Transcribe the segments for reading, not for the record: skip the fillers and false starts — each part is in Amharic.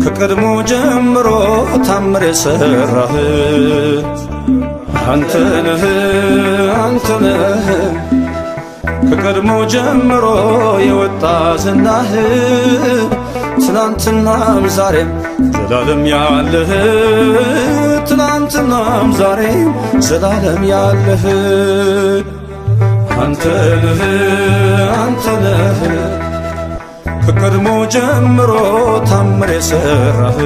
ከቀድሞ ጀምሮ ታምር የሰራህ አንተነህ አንተነህ ከቀድሞ ጀምሮ የወጣ ዝናህ ትናንትናም ዛሬም ዘላለም ያለህ ትናንትናም ዛሬም ዘላለም ያለህ አንተነህ አንተነህ ከቀድሞ ጀምሮ ታምር የሰራህ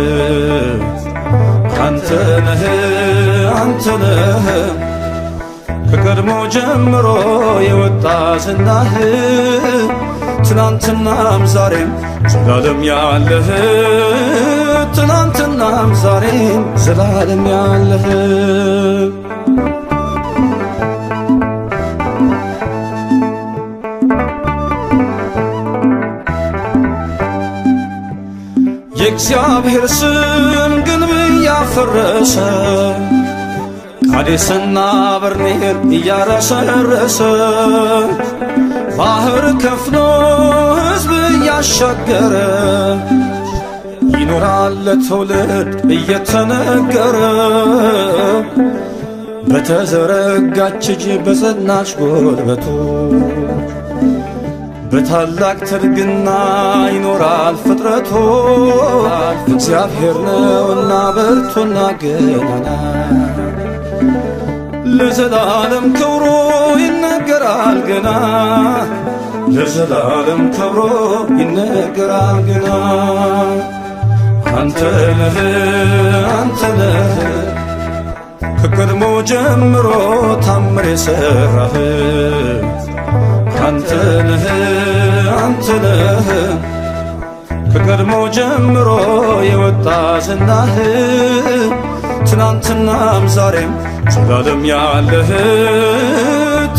አንተነህ አንተነህ ከቀድሞ ጀምሮ የወጣ ዝናህ ትናንትናም ዛሬም ዘላለም ያለህ ትናንትናም ዛሬም ዘላለም ያለህ የእግዚአብሔር ስም ግንብ እያፈረሰ ቃዴስና በርሜል እያረሰረሰ ባህር ከፍሎ ሕዝብ እያሻገረ ይኖራል ለትውልድ እየተነገረ በተዘረጋች እጅ በጸናች ጉልበቱ በታላቅ ትርግና ይኖራል ፍጥረቱ እግዚአብሔር ነውና ብርቱና ገናና ለዘላለም ክብሩ ይነገራል ገና ለዘላለም ክብሩ ይነገራል ገና አንተነህ አንተነህ ከቀድሞ ጀምሮ ታምር የሰራህ አንተነህ አንተነህ ከቀድሞ ጀምሮ የወጣ ዝናህ ትናንትናም ዛሬም ዘላለም ያለህ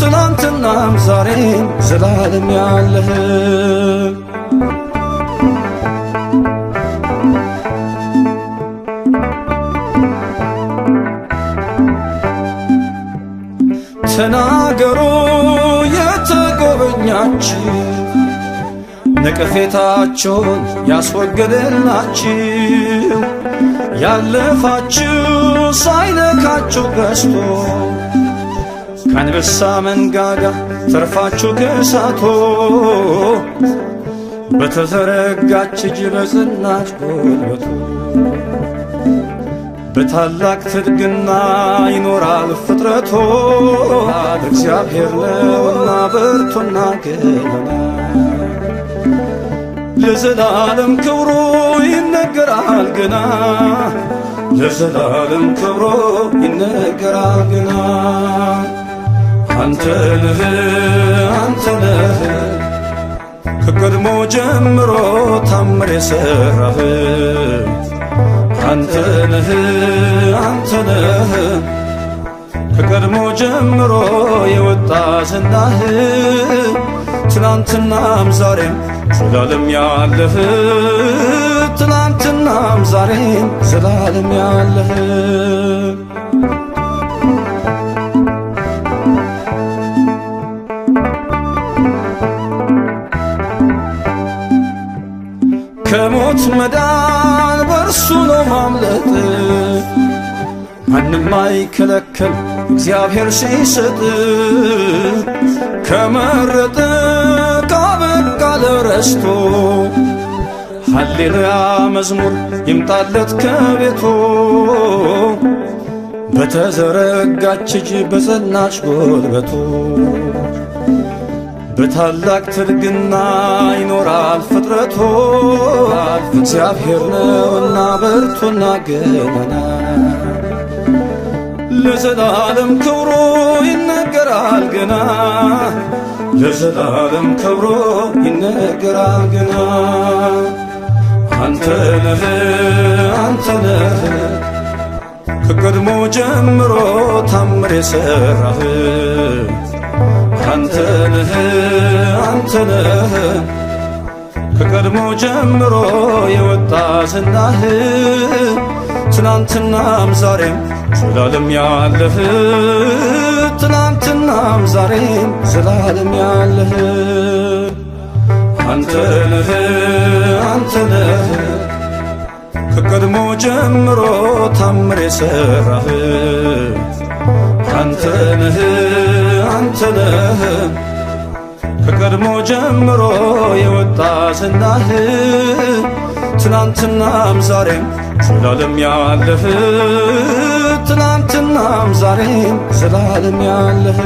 ትናንትናም ዛሬም ዘላለም ያለህ ተናገሩ የተጎበኛችሁ ነቀፌታቸውን ያስወገደላችሁ ያለፋችሁ ሳይነካችሁ ገዝቶ ከአንበሳ መንጋጋ ተርፋችሁ ከእሳቶ በተዘረጋች እጅ በጸናች ጉልበቱ በታላቅ ትድግና ይኖራል ፍጥረቶ እግዚአብሔር ነውና ብርቱና ገናና ለዘላለም ክብሩ ይነገራል ገና ለዘላለም ክብሩ ይነገራል ገና አንተነህ አንተነህ ከቀድሞ ጀምሮ ታምር የሰራህ አንተነህ አንተነህ ከቀድሞ ጀምሮ የወጣ ዝናህ ትናንትናም ዛሬም ዘላለም ያለህ ትናንትናም ዛሬም ዘላለም ያለህ ከሞት መዳን በርሱ ነው ማምለጥ ማንም አይከለከል እግዚአብሔር ሲሰጥ ከመረጠ ካበቃ ለረስቶ ሃሌሉያ መዝሙር ይምጣለት ከቤቱ በተዘረጋች እጅ በጸናች ጉልበቱ በታላቅ ትርግና ይኖራል ፍጥረቱ እግዚአብሔር ነውና ብርቱና ገናና ለዘላለም ክብሩ ይነገራል ገና ለዘላለም ክብሩ ይነገራል ገና አንተነህ አንተነህ ከቀድሞ ጀምሮ ታምር የሰራህ አንተነህ አንተነህ ከቀድሞ ጀምሮ የወጣ ዝናህ ትናንትናም ዛሬም ዘላለም ያለህ ትናንትናም ዛሬም ዘላለም ያለህ አንተ ነህ አንተ ነህ ከቀድሞ ጀምሮ ታምር የሠራህ አንተ ነህ አንተ ነህ ከቀድሞ ጀምሮ የወጣ ዝናህ ትናንትናም ዛሬም ዘላለም ያለህ ትናንትናም ዛሬም ዘላለም ያለህ